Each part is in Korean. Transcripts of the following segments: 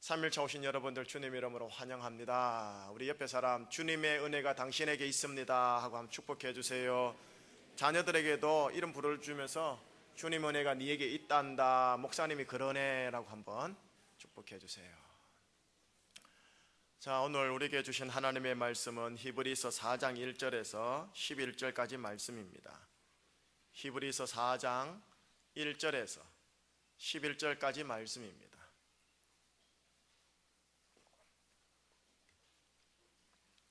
3일차 오신 여러분들 주님 이름으로 환영합니다. 우리 옆에 사람 주님의 은혜가 당신에게 있습니다 하고 한번 축복해 주세요. 자녀들에게도 이름 불러주면서 주님 은혜가 네게 있단다, 목사님이 그러네 라고 한번 축복해 주세요. 자, 오늘 우리에게 주신 하나님의 말씀은 히브리서 4장 1절에서 11절까지 말씀입니다. 히브리서 4장 1절에서 11절까지 말씀입니다.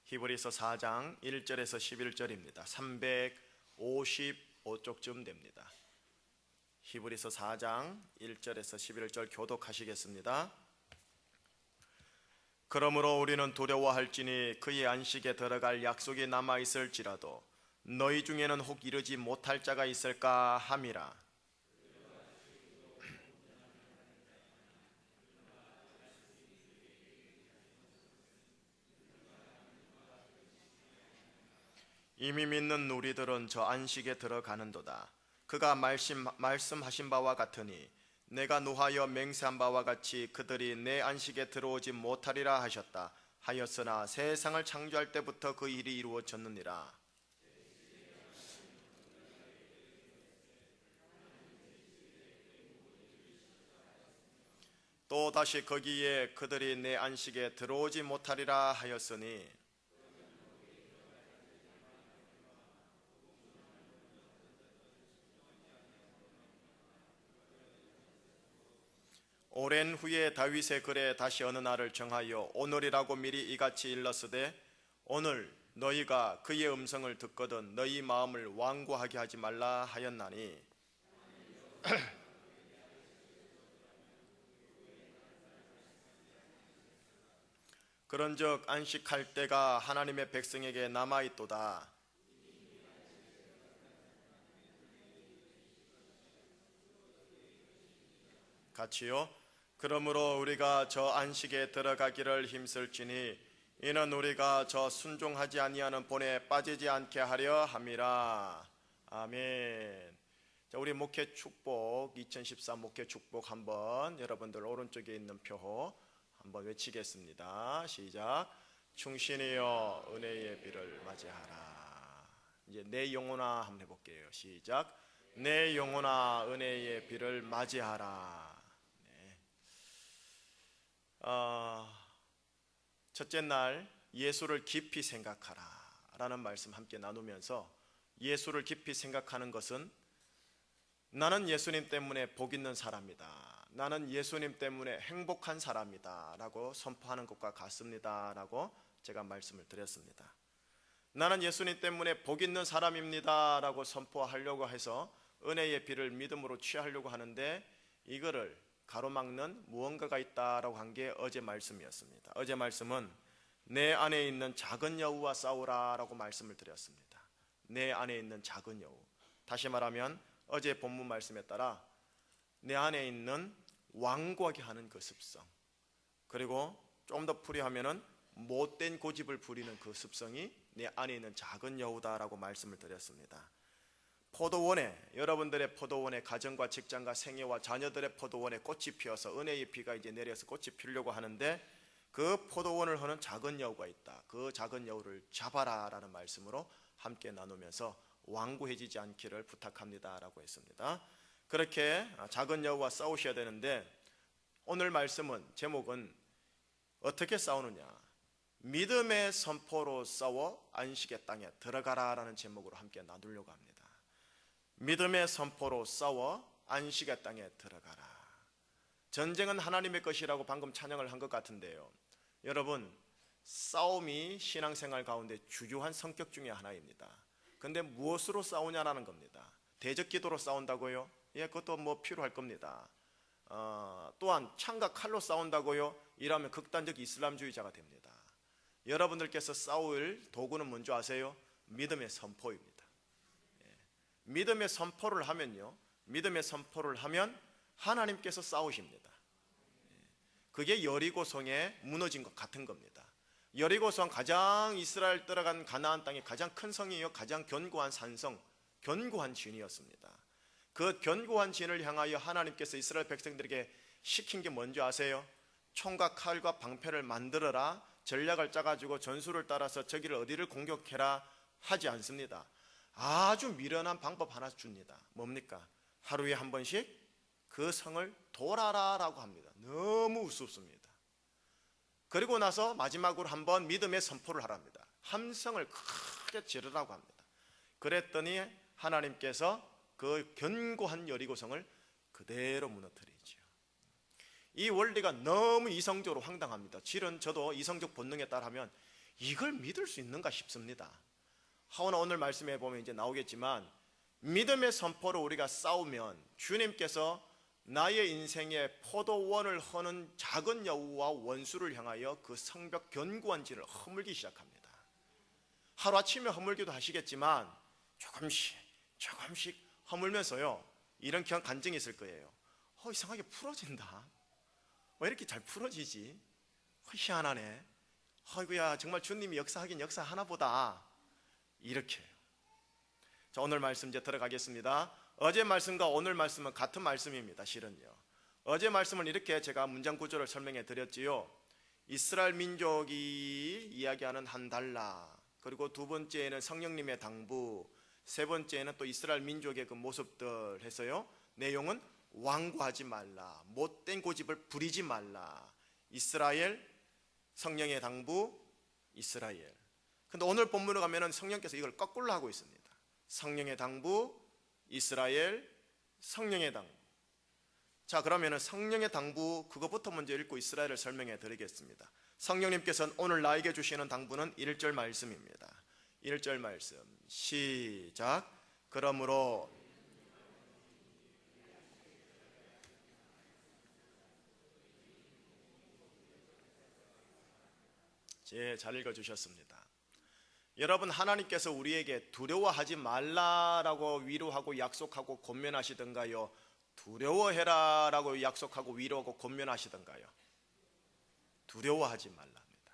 히브리서 4장 1절에서 11절입니다. 355쪽쯤 됩니다. 히브리서 4장 1절에서 11절 교독하시겠습니다. 그러므로 우리는 두려워할지니 그의 안식에 들어갈 약속이 남아있을지라도 너희 중에는 혹 이르지 못할 자가 있을까 함이라. 이미 믿는 우리들은 저 안식에 들어가는도다. 그가 말씀하신 바와 같으니 내가 노하여 맹세한 바와 같이 그들이 내 안식에 들어오지 못하리라 하셨다 하였으나 세상을 창조할 때부터 그 일이 이루어졌느니라. 또 다시 거기에 그들이 내 안식에 들어오지 못하리라 하였으니 오랜 후에 다윗의 글에 다시 어느 날을 정하여 오늘이라고 미리 이같이 일렀으되 오늘 너희가 그의 음성을 듣거든 너희 마음을 완고하게 하지 말라 하였나니 그런즉 안식할 때가 하나님의 백성에게 남아있도다. 같이요. 그러므로 우리가 저 안식에 들어가기를 힘쓸지니 이는 우리가 저 순종하지 아니하는 본에 빠지지 않게 하려 함이라. 아멘. 자, 우리 목회 축복 2014 목회 축복 한번 여러분들 오른쪽에 있는 표호 한번 외치겠습니다. 시작. 충신이여 은혜의 비를 맞이하라. 이제 내 영혼아 한번 해볼게요. 시작. 내 영혼아 은혜의 비를 맞이하라. 첫째 날 예수를 깊이 생각하라 라는 말씀 함께 나누면서 예수를 깊이 생각하는 것은 나는 예수님 때문에 복 있는 사람이다, 나는 예수님 때문에 행복한 사람이다 라고 선포하는 것과 같습니다 라고 제가 말씀을 드렸습니다. 나는 예수님 때문에 복 있는 사람입니다 라고 선포하려고 해서 은혜의 비를 믿음으로 취하려고 하는데 이거를 가로막는 무언가가 있다라고 한 게 어제 말씀이었습니다. 어제 말씀은 내 안에 있는 작은 여우와 싸우라 라고 말씀을 드렸습니다. 내 안에 있는 작은 여우, 다시 말하면 어제 본문 말씀에 따라 내 안에 있는 완고하게 하는 그 습성, 그리고 좀 더 풀이하면은 못된 고집을 부리는 그 습성이 내 안에 있는 작은 여우다라고 말씀을 드렸습니다. 포도원에, 여러분들의 포도원에 가정과 직장과 생애와 자녀들의 포도원에 꽃이 피어서 은혜의 비가 이제 내려서 꽃이 피려고 하는데 그 포도원을 하는 작은 여우가 있다. 그 작은 여우를 잡아라 라는 말씀으로 함께 나누면서 완고해지지 않기를 부탁합니다 라고 했습니다. 그렇게 작은 여우와 싸우셔야 되는데 오늘 말씀은 제목은 어떻게 싸우느냐, 믿음의 선포로 싸워 안식의 땅에 들어가라 라는 제목으로 함께 나누려고 합니다. 믿음의 선포로 싸워 안식의 땅에 들어가라. 전쟁은 하나님의 것이라고 방금 찬양을 한 것 같은데요, 여러분, 싸움이 신앙생활 가운데 주요한 성격 중에 하나입니다. 근데 무엇으로 싸우냐라는 겁니다. 대적기도로 싸운다고요? 예, 그것도 뭐 필요할 겁니다. 또한 창과 칼로 싸운다고요? 이러면 극단적 이슬람주의자가 됩니다. 여러분들께서 싸울 도구는 뭔지 아세요? 믿음의 선포입니다. 믿음의 선포를 하면요, 믿음의 선포를 하면 하나님께서 싸우십니다. 그게 여리고성에 무너진 것 같은 겁니다. 여리고성, 가장 이스라엘 들어간 가나안 땅의 가장 큰 성이요, 가장 견고한 산성, 견고한 진이었습니다. 그 견고한 진을 향하여 하나님께서 이스라엘 백성들에게 시킨 게 뭔지 아세요? 총과 칼과 방패를 만들어라, 전략을 짜가지고 전술을 따라서 저기를 어디를 공격해라 하지 않습니다. 아주 미련한 방법 하나 줍니다. 뭡니까? 하루에 한 번씩 그 성을 돌아라 라고 합니다. 너무 우습습니다. 그리고 나서 마지막으로 한번 믿음의 선포를 하랍니다. 함성을 크게 지르라고 합니다. 그랬더니 하나님께서 그 견고한 여리고성을 그대로 무너뜨리죠. 이 원리가 너무 이성적으로 황당합니다. 실은 저도 이성적 본능에 따르면 이걸 믿을 수 있는가 싶습니다. 하오나 오늘 말씀해 보면 이제 나오겠지만, 믿음의 선포로 우리가 싸우면 주님께서 나의 인생에 포도원을 허는 작은 여우와 원수를 향하여 그 성벽 견고한 진을 허물기 시작합니다. 하루아침에 허물기도 하시겠지만 조금씩 허물면서요, 이런 간증이 있을 거예요. 이상하게 풀어진다. 왜 이렇게 잘 풀어지지? 희한하네. 아이고야, 정말 주님이 역사하긴 역사하나 보다. 이렇게. 자, 오늘 말씀 이제 들어가겠습니다. 어제 말씀과 오늘 말씀은 같은 말씀입니다. 실은요, 어제 말씀을 이렇게 제가 문장 구조를 설명해 드렸지요. 이스라엘 민족이 이야기하는 한 달라, 그리고 두 번째는 성령님의 당부, 세 번째는 또 이스라엘 민족의 그 모습들 해서요, 내용은 완고하지 말라, 못된 고집을 부리지 말라, 이스라엘, 성령의 당부, 이스라엘. 근데 오늘 본문에 가면은 성령께서 이걸 거꾸로 하고 있습니다. 성령의 당부, 이스라엘, 성령의 당부. 자, 그러면은 성령의 당부 그것부터 먼저 읽고 이스라엘을 설명해 드리겠습니다. 성령님께서는 오늘 나에게 주시는 당부는 1절 말씀입니다. 1절 말씀 시작. 그러므로 잘 읽어주셨습니다. 여러분, 하나님께서 우리에게 두려워하지 말라라고 위로하고 약속하고 권면하시던가요? 두려워해라 라고 약속하고 위로하고 권면하시던가요? 두려워하지 말랍니다.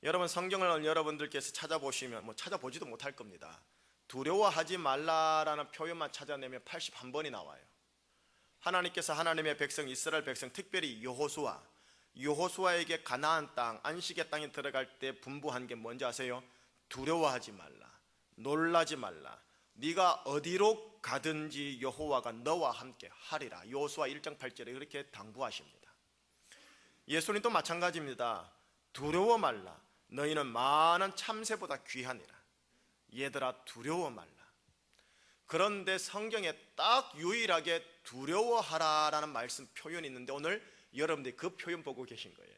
여러분, 성경을 여러분들께서 찾아보시면 찾아보지도 못할 겁니다. 두려워하지 말라라는 표현만 찾아내면 81번이 나와요. 하나님께서 하나님의 백성 이스라엘 백성, 특별히 여호수아에게 가나안 땅, 안식의 땅에 들어갈 때 분부한 게 뭔지 아세요? 두려워하지 말라, 놀라지 말라, 네가 어디로 가든지 여호와가 너와 함께 하리라. 여호수아 1장 8절에 그렇게 당부하십니다. 예수님도 마찬가지입니다. 두려워 말라, 너희는 많은 참새보다 귀하니라. 얘들아, 두려워 말라. 그런데 성경에 딱 유일하게 두려워하라라는 말씀 표현이 있는데, 오늘 여러분들이 그 표현 보고 계신 거예요.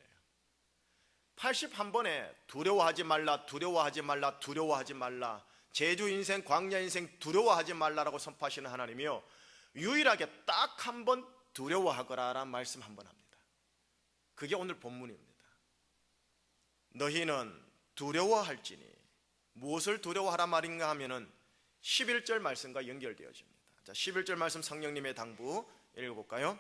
81번에 두려워하지 말라, 두려워하지 말라, 두려워하지 말라, 제주 인생, 광야 인생 두려워하지 말라라고 선포하시는 하나님이요, 유일하게 딱 한 번 두려워하거라라는 말씀 한 번 합니다. 그게 오늘 본문입니다. 너희는 두려워할지니. 무엇을 두려워하라 말인가 하면은 11절 말씀과 연결되어집니다. 자, 11절 말씀 성령님의 당부 읽어볼까요?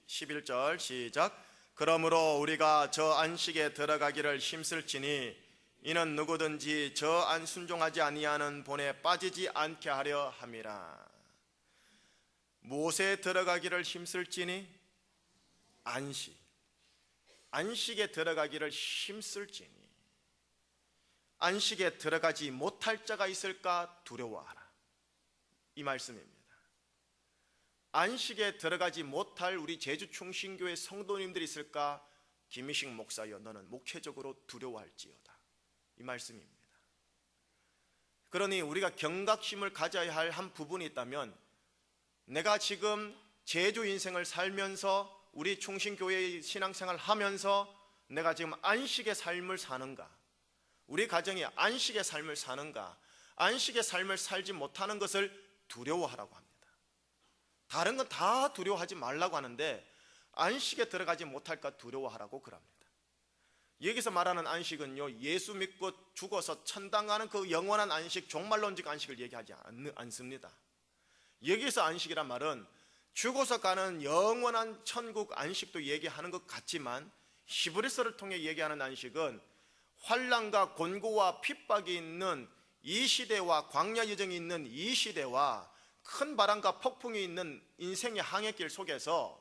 11절 시작. 그러므로 우리가 저 안식에 들어가기를 힘쓸지니 이는 누구든지 저 안 순종하지 아니하는 본에 빠지지 않게 하려 함이라. 무엇에 들어가기를 힘쓸지니? 안식에 들어가기를 힘쓸지니. 안식에 들어가지 못할 자가 있을까 두려워하라, 이 말씀입니다. 안식에 들어가지 못할 우리 제주 충신교회 성도님들이 있을까? 김희식 목사여, 너는 목회적으로 두려워할지어다, 이 말씀입니다. 그러니 우리가 경각심을 가져야 할 한 부분이 있다면, 내가 지금 제주 인생을 살면서 우리 충신교회의 신앙생활을 하면서 내가 지금 안식의 삶을 사는가, 우리 가정이 안식의 삶을 사는가, 안식의 삶을 살지 못하는 것을 두려워하라고 합니다. 다른 건 다 두려워하지 말라고 하는데 안식에 들어가지 못할까 두려워하라고 그럽니다. 여기서 말하는 안식은요, 예수 믿고 죽어서 천당 가는 그 영원한 안식, 종말론적 안식을 얘기하지 않습니다. 여기서 안식이란 말은 죽어서 가는 영원한 천국 안식도 얘기하는 것 같지만, 히브리서를 통해 얘기하는 안식은 환난과 곤고와 핍박이 있는 이 시대와 광야 여정이 있는 이 시대와 큰 바람과 폭풍이 있는 인생의 항해길 속에서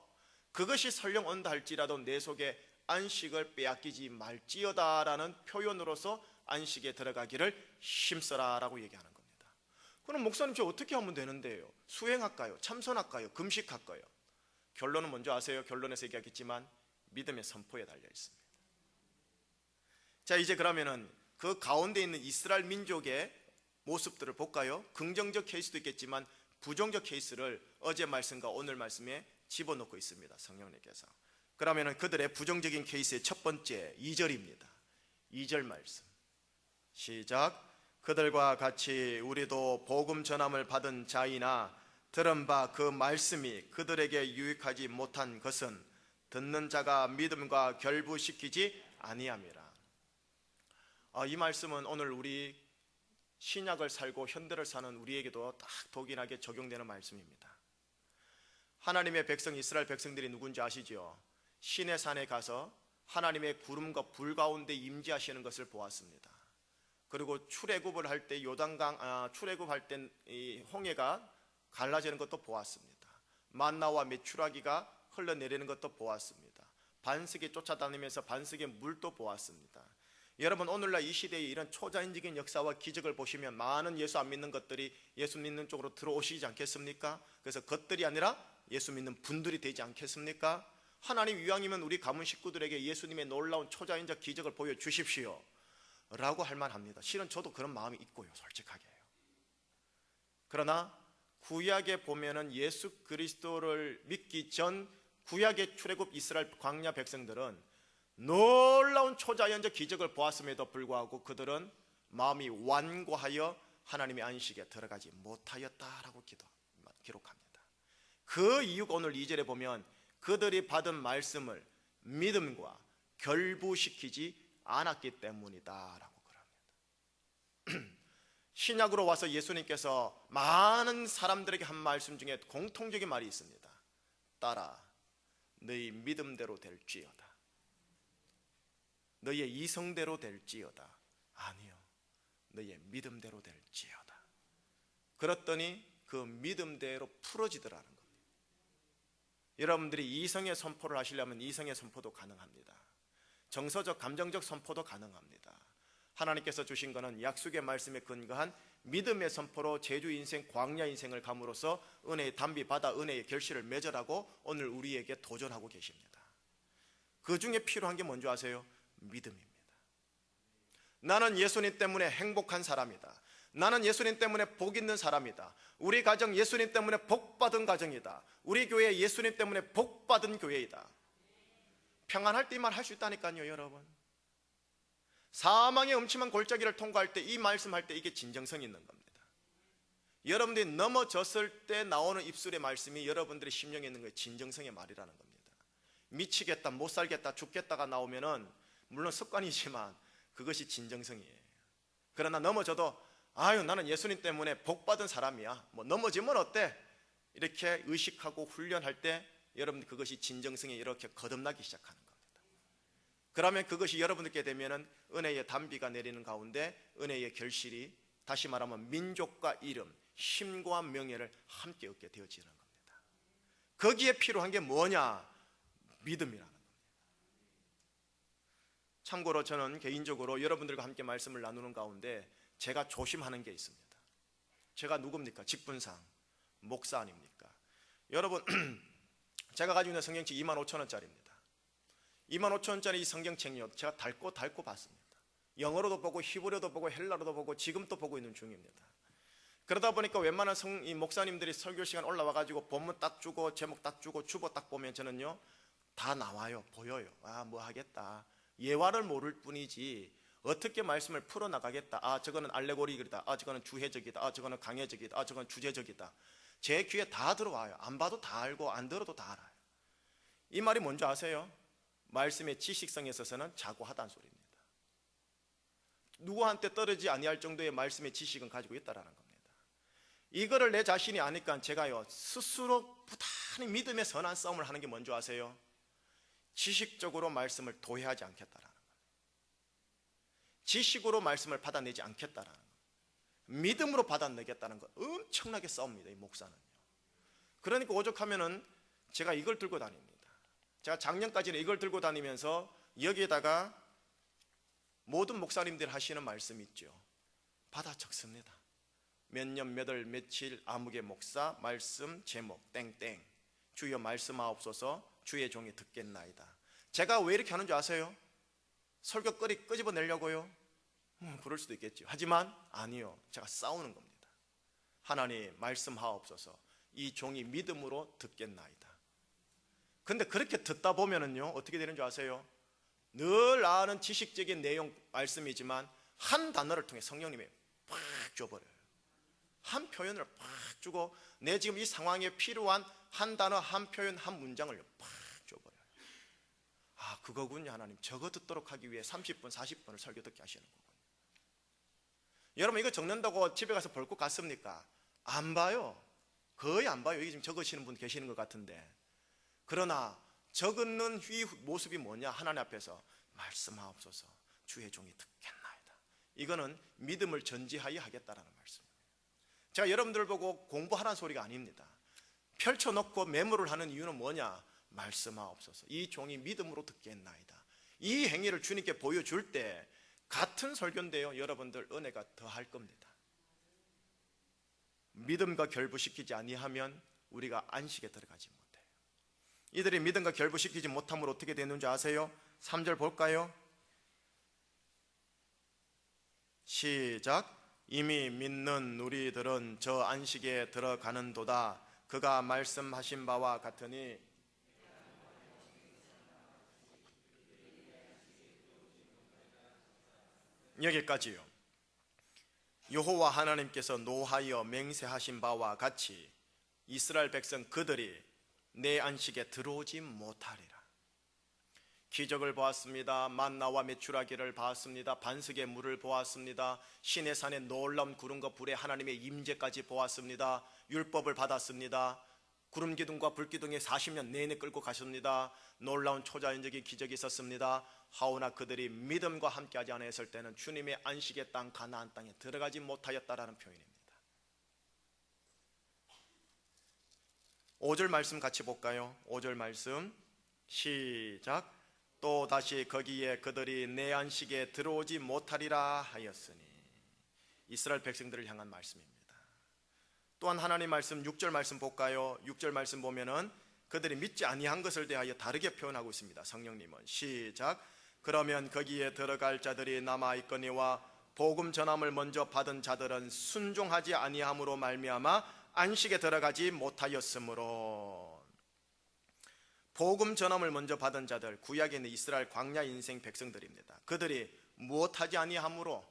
그것이 설령 온다 할지라도 내 속에 안식을 빼앗기지 말지어다라는 표현으로서 안식에 들어가기를 힘써라라고 얘기하는 겁니다. 그럼 목사님, 저 어떻게 하면 되는데요? 수행할까요? 참선할까요? 금식할까요? 결론은 먼저 아세요? 결론에서 얘기하겠지만 믿음의 선포에 달려 있습니다. 자, 이제 그러면은 그 가운데 있는 이스라엘 민족의 모습들을 볼까요? 긍정적 케이스도 있겠지만 부정적 케이스를 어제 말씀과 오늘 말씀에 집어넣고 있습니다, 성령님께서. 그러면은 그들의 부정적인 케이스의 첫 번째 2절입니다. 2절 말씀 시작. 그들과 같이 우리도 복음 전함을 받은 자이나 들은 바 그 말씀이 그들에게 유익하지 못한 것은 듣는 자가 믿음과 결부시키지 아니함이라. 이 말씀은 오늘 우리 신약을 살고 현대를 사는 우리에게도 딱 독일하게 적용되는 말씀입니다. 하나님의 백성 이스라엘 백성들이 누군지 아시죠? 시내 산에 가서 하나님의 구름과 불 가운데 임재하시는 것을 보았습니다. 그리고 출애굽을 할 때 요단강 출애굽할 때 이 홍해가 갈라지는 것도 보았습니다. 만나와 메추라기가 흘러내리는 것도 보았습니다. 반석이 쫓아다니면서 반석의 물도 보았습니다. 여러분, 오늘날 이 시대에 이런 초자연적인 역사와 기적을 보시면 많은 예수 안 믿는 것들이 예수 믿는 쪽으로 들어오시지 않겠습니까? 그래서 것들이 아니라 예수 믿는 분들이 되지 않겠습니까? 하나님 이왕이면 우리 가문 식구들에게 예수님의 놀라운 초자연적 기적을 보여주십시오 라고 할 만합니다. 실은 저도 그런 마음이 있고요, 솔직하게. 그러나 구약에 보면은 예수 그리스도를 믿기 전 구약의 출애굽 이스라엘 광야 백성들은 놀라운 초자연적 기적을 보았음에도 불구하고 그들은 마음이 완고하여 하나님의 안식에 들어가지 못하였다라고 기록합니다. 그 이유가 오늘 2절에 보면 그들이 받은 말씀을 믿음과 결부시키지 않았기 때문이다라고 그럽니다. 신약으로 와서 예수님께서 많은 사람들에게 한 말씀 중에 공통적인 말이 있습니다. 따라 너희 믿음대로 될지어다. 너희의 이성대로 될지어다. 아니요, 너희의 믿음대로 될지어다. 그랬더니 그 믿음대로 풀어지더라는 겁니다. 여러분들이 이성의 선포를 하시려면 이성의 선포도 가능합니다. 정서적 감정적 선포도 가능합니다. 하나님께서 주신 것은 약속의 말씀에 근거한 믿음의 선포로 제주 인생 광야 인생을 감으로써 은혜의 담비 받아 은혜의 결실을 맺으라고 오늘 우리에게 도전하고 계십니다. 그 중에 필요한 게 뭔지 아세요? 믿음입니다. 나는 예수님 때문에 행복한 사람이다. 나는 예수님 때문에 복 있는 사람이다. 우리 가정 예수님 때문에 복 받은 가정이다. 우리 교회 예수님 때문에 복 받은 교회이다. 평안할 때 이 말 할 수 있다니까요, 여러분. 사망의 음침한 골짜기를 통과할 때 이 말씀할 때 이게 진정성이 있는 겁니다. 여러분들이 넘어졌을 때 나오는 입술의 말씀이 여러분들의 심령에 있는 거예요. 진정성의 말이라는 겁니다. 미치겠다, 못 살겠다, 죽겠다가 나오면은 물론 습관이지만 그것이 진정성이에요. 그러나 넘어져도 아유, 나는 예수님 때문에 복 받은 사람이야, 뭐 넘어지면 어때? 이렇게 의식하고 훈련할 때 여러분 그것이 진정성이 이렇게 거듭나기 시작하는 겁니다. 그러면 그것이 여러분들께 되면은 은혜의 담비가 내리는 가운데 은혜의 결실이, 다시 말하면 민족과 이름, 힘과 명예를 함께 얻게 되어지는 겁니다. 거기에 필요한 게 뭐냐? 믿음이라는 겁니다. 참고로 저는 개인적으로 여러분들과 함께 말씀을 나누는 가운데 제가 조심하는 게 있습니다. 제가 누굽니까? 직분상 목사 아닙니까? 여러분, 제가 가지고 있는 성경책 25,000원짜리입니다 25,000원짜리 이 성경책요, 제가 닳고 봤습니다. 영어로도 보고 히브리어도 보고 헬라어도 보고 지금도 보고 있는 중입니다. 그러다 보니까 웬만한 이 목사님들이 설교 시간 올라와가지고 본문 딱 주고 제목 딱 주고 주보 딱 보면 저는요 다 나와요, 보여요. 아, 뭐 하겠다. 예화를 모를 뿐이지 어떻게 말씀을 풀어나가겠다. 아, 저거는 알레고리이다. 아, 저거는 주해적이다. 아, 저거는 강해적이다. 아, 저거는 주제적이다. 제 귀에 다 들어와요. 안 봐도 다 알고 안 들어도 다 알아요. 이 말이 뭔지 아세요? 말씀의 지식성에 있어서는 자고하다는 소리입니다. 누구한테 떨어지지 아니할 정도의 말씀의 지식은 가지고 있다는 겁니다. 이거를 내 자신이 아니까 제가요 스스로 부단히 믿음의 선한 싸움을 하는 게 뭔지 아세요? 지식적으로 말씀을 도해하지 않겠다라는 거예요. 지식으로 말씀을 받아내지 않겠다라는 거예요. 믿음으로 받아내겠다는 거 엄청나게 싸웁니다, 이 목사는요. 그러니까 오죽하면은 제가 이걸 들고 다닙니다. 제가 작년까지는 이걸 들고 다니면서 여기에다가 모든 목사님들이 하시는 말씀이 있죠. 받아 적습니다. 몇 년 몇 월 며칠 아무개 목사 말씀 제목 땡땡 주여 말씀하옵소서 주의 종이 듣겠나이다. 제가 왜 이렇게 하는 줄 아세요? 설교 끄집어내려고요? 그럴 수도 있겠죠. 하지만 아니요, 제가 싸우는 겁니다. 하나님 말씀하옵소서 이 종이 믿음으로 듣겠나이다. 근데 그렇게 듣다 보면은요 어떻게 되는 줄 아세요? 늘 아는 지식적인 내용 말씀이지만 한 단어를 통해 성령님이 팍 줘버려요. 한 표현을 팍 주고 내 지금 이 상황에 필요한 한 단어 한 표현 한 문장을 팍 줘버려요. 아 그거군요. 하나님 저거 듣도록 하기 위해 30분 40분을 설교 듣게 하시는 거군요. 여러분 이거 적는다고 집에 가서 벌컥 갔습니까? 안 봐요. 거의 안 봐요. 여기 지금 적으시는 분 계시는 것 같은데, 그러나 적는 이 모습이 뭐냐? 하나님 앞에서 말씀하옵소서 주의 종이 듣겠나이다. 이거는 믿음을 전지하여 하겠다라는 말씀입니다. 제가 여러분들 보고 공부하라는 소리가 아닙니다. 펼쳐놓고 메모를 하는 이유는 뭐냐? 말씀하옵소서 이 종이 믿음으로 듣겠나이다. 이 행위를 주님께 보여줄 때 같은 설교인데요 여러분들 은혜가 더할 겁니다. 믿음과 결부시키지 아니하면 우리가 안식에 들어가지 못해요. 이들이 믿음과 결부시키지 못함으로 어떻게 되는지 아세요? 3절 볼까요? 시작. 이미 믿는 우리들은 저 안식에 들어가는도다. 그가 말씀하신 바와 같으니. 여기까지요. 여호와 하나님께서 노하여 맹세하신 바와 같이 이스라엘 백성 그들이 내 안식에 들어오지 못하리라. 기적을 보았습니다. 만나와 메추라기를 보았습니다. 반석의 물을 보았습니다. 시내산의 놀라운 구름과 불에 하나님의 임재까지 보았습니다. 율법을 받았습니다. 구름 기둥과 불 기둥에 40년 내내 끌고 가셨습니다. 놀라운 초자연적인 기적이 있었습니다. 하오나 그들이 믿음과 함께하지 않았을 때는 주님의 안식의 땅 가나안 땅에 들어가지 못하였다라는 표현입니다. 5절 말씀 같이 볼까요? 5절 말씀 시작. 또 다시 거기에 그들이 내 안식에 들어오지 못하리라 하였으니. 이스라엘 백성들을 향한 말씀입니다. 또한 하나님 말씀 6절 말씀 볼까요? 6절 말씀 보면은 그들이 믿지 아니한 것을 대하여 다르게 표현하고 있습니다. 성령님은 시작. 그러면 거기에 들어갈 자들이 남아 있거니와 복음 전함을 먼저 받은 자들은 순종하지 아니함으로 말미암아 안식에 들어가지 못하였으므로. 복음 전함을 먼저 받은 자들, 구약에 있는 이스라엘 광야 인생 백성들입니다. 그들이 무엇하지 아니함으로,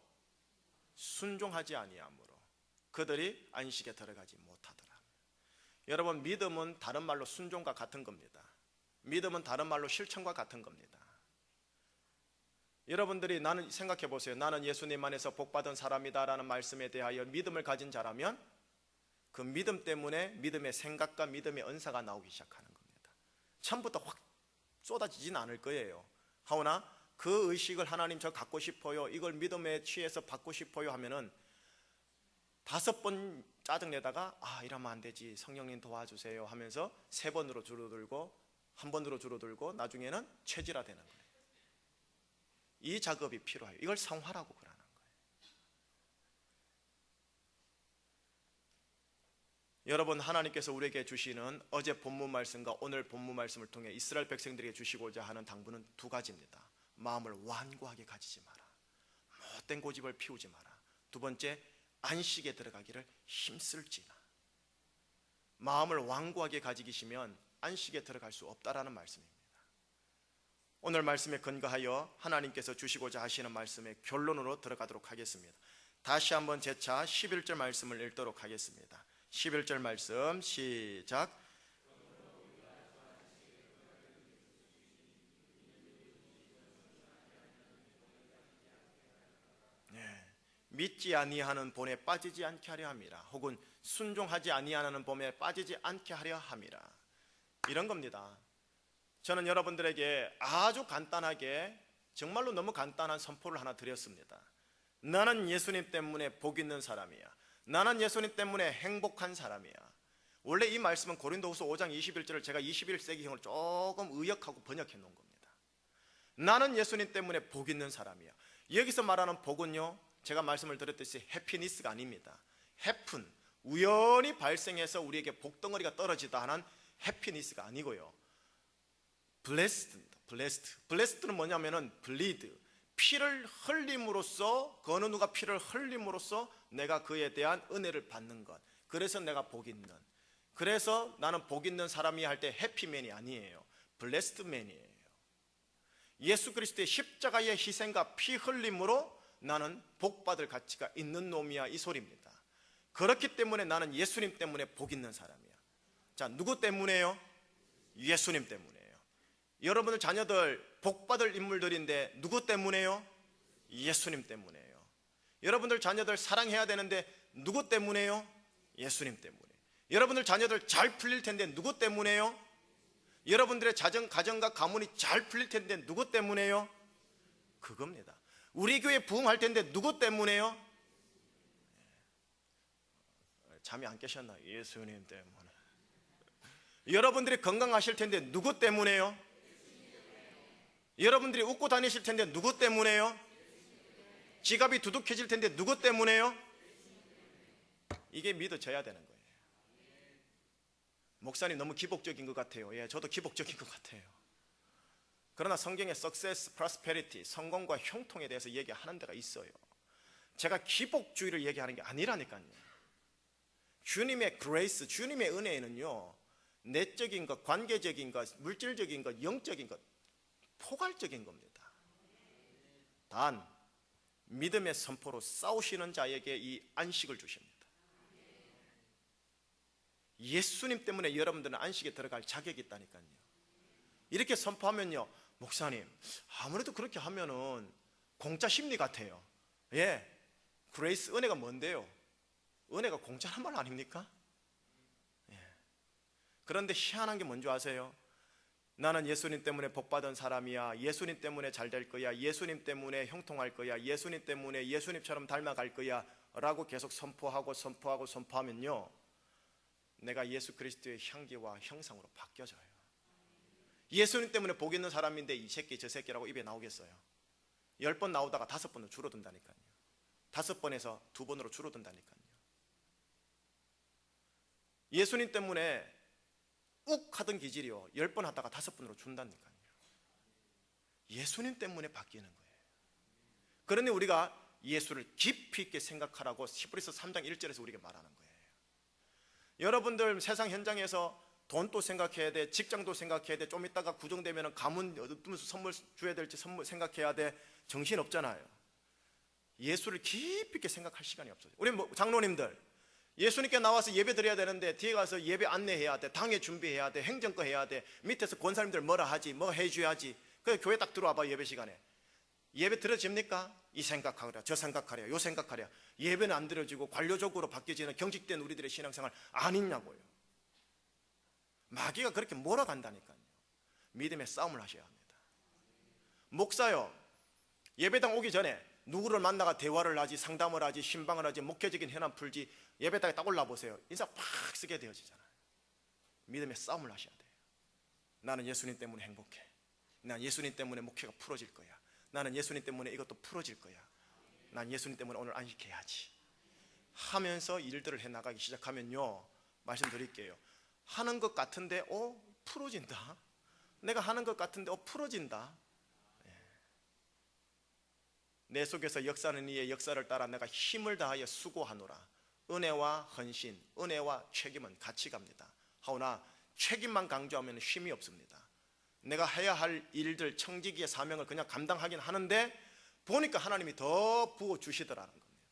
순종하지 아니함으로 그들이 안식에 들어가지 못하더라. 여러분 믿음은 다른 말로 순종과 같은 겁니다. 믿음은 다른 말로 실천과 같은 겁니다. 여러분들이 나는 생각해 보세요. 나는 예수님 안에서 복받은 사람이다 라는 말씀에 대하여 믿음을 가진 자라면 그 믿음 때문에 믿음의 생각과 믿음의 은사가 나오기 시작하는 겁니다. 처음부터 확 쏟아지진 않을 거예요. 하오나 그 의식을 하나님 저 갖고 싶어요, 이걸 믿음에 취해서 받고 싶어요 하면은 5번 짜증내다가 아 이러면 안 되지, 성령님 도와주세요 하면서 3번으로 줄어들고 1번으로 줄어들고 나중에는 체질화되는 거예요. 이 작업이 필요해요. 이걸 성화라고 그러는 거예요. 여러분 하나님께서 우리에게 주시는 어제 본문 말씀과 오늘 본문 말씀을 통해 이스라엘 백성들에게 주시고자 하는 당부는 2가지입니다. 마음을 완고하게 가지지 마라. 못된 고집을 피우지 마라. 2번째, 안식에 들어가기를 힘쓸지나. 마음을 완고하게 가지시면 안식에 들어갈 수 없다라는 말씀입니다. 오늘 말씀에 근거하여 하나님께서 주시고자 하시는 말씀의 결론으로 들어가도록 하겠습니다. 다시 한번 재차 11절 말씀을 읽도록 하겠습니다. 11절 말씀 시작. 믿지 아니하는 본에 빠지지 않게 하려 함이라. 혹은 순종하지 아니하는 본에 빠지지 않게 하려 함이라. 이런 겁니다. 저는 여러분들에게 아주 간단하게, 정말로 너무 간단한 선포를 하나 드렸습니다. 나는 예수님 때문에 복 있는 사람이야. 나는 예수님 때문에 행복한 사람이야. 원래 이 말씀은 고린도후서 5장 21절을 제가 21세기형을 조금 의역하고 번역해 놓은 겁니다. 나는 예수님 때문에 복 있는 사람이야. 여기서 말하는 복은요, 제가 말씀을 드렸듯이 해피니스가 아닙니다. 해픈, 우연히 발생해서 우리에게 복덩어리가 떨어지다 하는 해피니스가 아니고요, 블레스드는 뭐냐면은 블리드, 피를 흘림으로써, 그 어느 누가 피를 흘림으로써 내가 그에 대한 은혜를 받는 것, 그래서 내가 복 있는, 그래서 나는 복 있는 사람이 할 때 해피맨이 아니에요, 블레스드맨이에요. 예수 그리스도의 십자가의 희생과 피 흘림으로 나는 복받을 가치가 있는 놈이야, 이 소리입니다. 그렇기 때문에 나는 예수님 때문에 복 있는 사람이야. 자, 누구 때문에요? 예수님 때문에요. 여러분들 자녀들 복받을 인물들인데 누구 때문에요? 예수님 때문에요. 여러분들 자녀들 사랑해야 되는데 누구 때문에요? 예수님 때문에. 여러분들 자녀들 잘 풀릴 텐데 누구 때문에요? 여러분들의 가정과 가문이 잘 풀릴 텐데 누구 때문에요? 그겁니다. 우리 교회 부흥할 텐데 누구 때문에요? 잠이 안 깨셨나? 예수님 때문에. 여러분들이 건강하실 텐데 누구 때문에요? 여러분들이 웃고 다니실 텐데 누구 때문에요? 지갑이 두둑해질 텐데 누구 때문에요? 이게 믿어져야 되는 거예요. 목사님 너무 기복적인 것 같아요. 예, 저도 기복적인 것 같아요. 그러나 성경에 success, prosperity, 성공과 형통에 대해서 얘기하는 데가 있어요. 제가 기복주의를 얘기하는 게 아니라니까요. 주님의 grace, 주님의 은혜는요, 내적인 것, 관계적인 것, 물질적인 것, 영적인 것, 포괄적인 겁니다. 단 믿음의 선포로 싸우시는 자에게 이 안식을 주십니다. 예수님 때문에 여러분들은 안식에 들어갈 자격이 있다니까요. 이렇게 선포하면요, 목사님 아무래도 그렇게 하면은 공짜 심리 같아요. 예, 그레이스, 은혜가 뭔데요? 은혜가 공짜란 말 아닙니까? 예. 그런데 희한한 게 뭔지 아세요? 나는 예수님 때문에 복받은 사람이야, 예수님 때문에 잘 될 거야, 예수님 때문에 형통할 거야, 예수님 때문에 예수님처럼 닮아갈 거야 라고 계속 선포하면요, 내가 예수 그리스도의 향기와 형상으로 바뀌어져요. 예수님 때문에 복 있는 사람인데 이 새끼 저 새끼라고 입에 나오겠어요? 10번 나오다가 5번으로 줄어든다니까요. 5번에서 2번으로 줄어든다니까요. 예수님 때문에 욱 하던 기질이요, 10번 하다가 5번으로 준다니까요. 예수님 때문에 바뀌는 거예요. 그런데 우리가 예수를 깊이 있게 생각하라고 히브리서 3장 1절에서 우리에게 말하는 거예요. 여러분들 세상 현장에서 돈도 생각해야 돼, 직장도 생각해야 돼, 좀 있다가 구정되면 가문 어떤 선물 줘야 될지 선물 생각해야 돼. 정신 없잖아요. 예수를 깊이 있게 생각할 시간이 없어요. 우리 장로님들 예수님께 나와서 예배 드려야 되는데 뒤에 가서 예배 안내해야 돼, 당회 준비해야 돼, 행정거 해야 돼, 밑에서 권사님들 뭐라 하지, 뭐 해줘야지. 그래서 교회 딱 들어와 봐. 예배 시간에 예배 들어집니까? 이 생각하랴 저 생각하랴 요 생각하랴. 예배는 안 들어지고 관료적으로 바뀌어지는 경직된 우리들의 신앙생활 아니냐고요. 마귀가 그렇게 몰아간다니까요. 믿음의 싸움을 하셔야 합니다. 목사요, 예배당 오기 전에 누구를 만나가 대화를 하지, 상담을 하지, 신방을 하지, 목회적인 현안 풀지, 예배당에 딱 올라보세요. 인사 팍 쓰게 되어지잖아요. 믿음의 싸움을 하셔야 돼요. 나는 예수님 때문에 행복해. 난 예수님 때문에 목회가 풀어질 거야. 나는 예수님 때문에 이것도 풀어질 거야. 난 예수님 때문에 오늘 안식해야지 하면서 일들을 해나가기 시작하면요, 말씀드릴게요, 하는 것 같은데 풀어진다. 내가 하는 것 같은데 풀어진다. 내 속에서 역사는 이의 역사를 따라 내가 힘을 다하여 수고하노라. 은혜와 헌신, 은혜와 책임은 같이 갑니다. 하오나 책임만 강조하면 힘이 없습니다. 내가 해야 할 일들, 청지기의 사명을 그냥 감당하긴 하는데 보니까 하나님이 더 부어주시더라는 겁니다.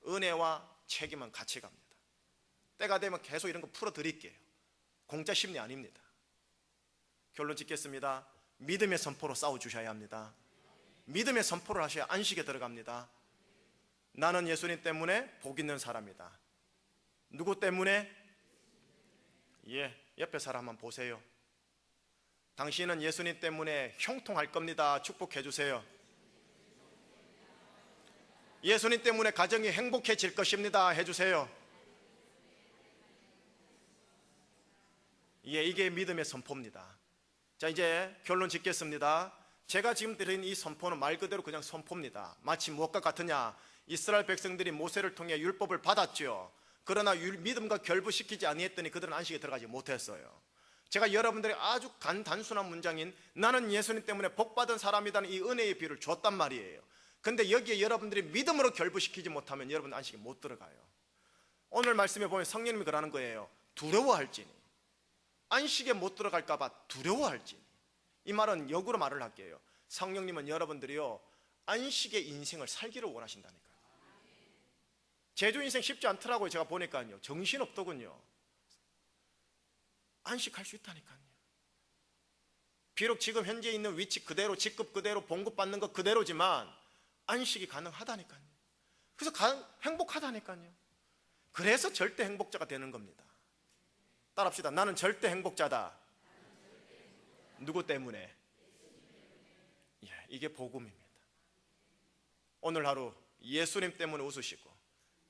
은혜와 책임은 같이 갑니다. 때가 되면 계속 이런 거 풀어드릴게요. 공짜 심리 아닙니다. 결론 짓겠습니다. 믿음의 선포로 싸워주셔야 합니다. 믿음의 선포를 하셔야 안식에 들어갑니다. 나는 예수님 때문에 복 있는 사람이다. 누구 때문에? 옆에 사람 한번 보세요. 당신은 예수님 때문에 형통할 겁니다. 축복해 주세요. 예수님 때문에 가정이 행복해질 것입니다. 해주세요. 이게 믿음의 선포입니다. 자, 이제 결론 짓겠습니다. 제가 지금 드린 이 선포는 말 그대로 그냥 선포입니다. 마치 무엇과 같으냐? 이스라엘 백성들이 모세를 통해 율법을 받았죠. 그러나 믿음과 결부시키지 아니했더니 그들은 안식에 들어가지 못했어요. 제가 여러분들이 아주 단순한 문장인 나는 예수님 때문에 복받은 사람이라는 이 은혜의 비유를 줬단 말이에요. 근데 여기에 여러분들이 믿음으로 결부시키지 못하면 여러분 안식에 못 들어가요. 오늘 말씀에 보면 성령님이 그러는 거예요. 두려워할지니, 안식에 못 들어갈까봐 두려워할지니. 이 말은 역으로 말을 할게요. 성령님은 여러분들이요 안식의 인생을 살기를 원하신다니까요. 제주 인생 쉽지 않더라고요. 제가 보니까요 정신없더군요. 안식할 수 있다니까요. 비록 지금 현재 있는 위치 그대로, 직급 그대로, 봉급받는 것 그대로지만 안식이 가능하다니까요. 그래서 행복하다니까요. 그래서 절대 행복자가 되는 겁니다. 따라합시다. 나는 절대 행복자다. 누구 때문에? 이게 복음입니다. 오늘 하루 예수님 때문에 웃으시고,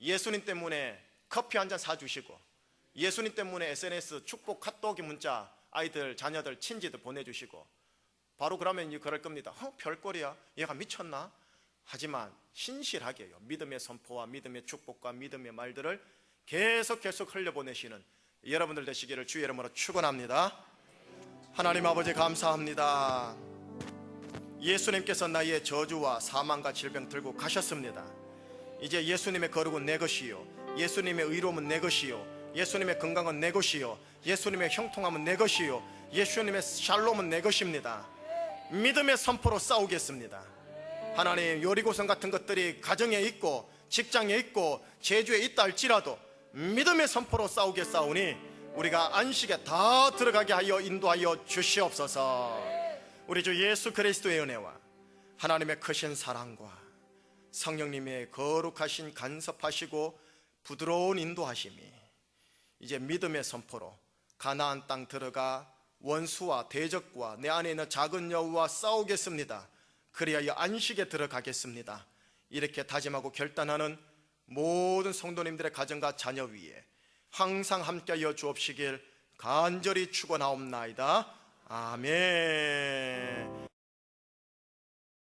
예수님 때문에 커피 한 잔 사주시고, 예수님 때문에 SNS 축복 카톡이 문자 아이들, 자녀들, 친지들 보내주시고, 바로 그러면 이제 그럴 겁니다. 별꼴이야, 얘가 미쳤나? 하지만 신실하게요 믿음의 선포와 믿음의 축복과 믿음의 말들을 계속 흘려보내시는 여러분들 되시기를 주의 이름으로 축원합니다. 하나님 아버지 감사합니다. 예수님께서 나의 저주와 사망과 질병 들고 가셨습니다. 이제 예수님의 거룩은 내 것이요, 예수님의 의로움은 내 것이요, 예수님의 건강은 내 것이요, 예수님의 형통함은 내 것이요, 예수님의 샬롬은 내 것입니다. 믿음의 선포로 싸우겠습니다. 하나님, 요리고성 같은 것들이 가정에 있고 직장에 있고 제주에 있다 할지라도 믿음의 선포로 싸우겠사오니 우리가 안식에 다 들어가게 하여 인도하여 주시옵소서. 우리 주 예수 그리스도의 은혜와 하나님의 크신 사랑과 성령님의 거룩하신 간섭하시고 부드러운 인도하심이 이제 믿음의 선포로 가나안 땅 들어가 원수와 대적과 내 안에 있는 작은 여우와 싸우겠습니다. 그리하여 안식에 들어가겠습니다. 이렇게 다짐하고 결단하는 모든 성도님들의 가정과 자녀 위에 항상 함께하여 주옵시길 간절히 축원하옵나이다. 아멘.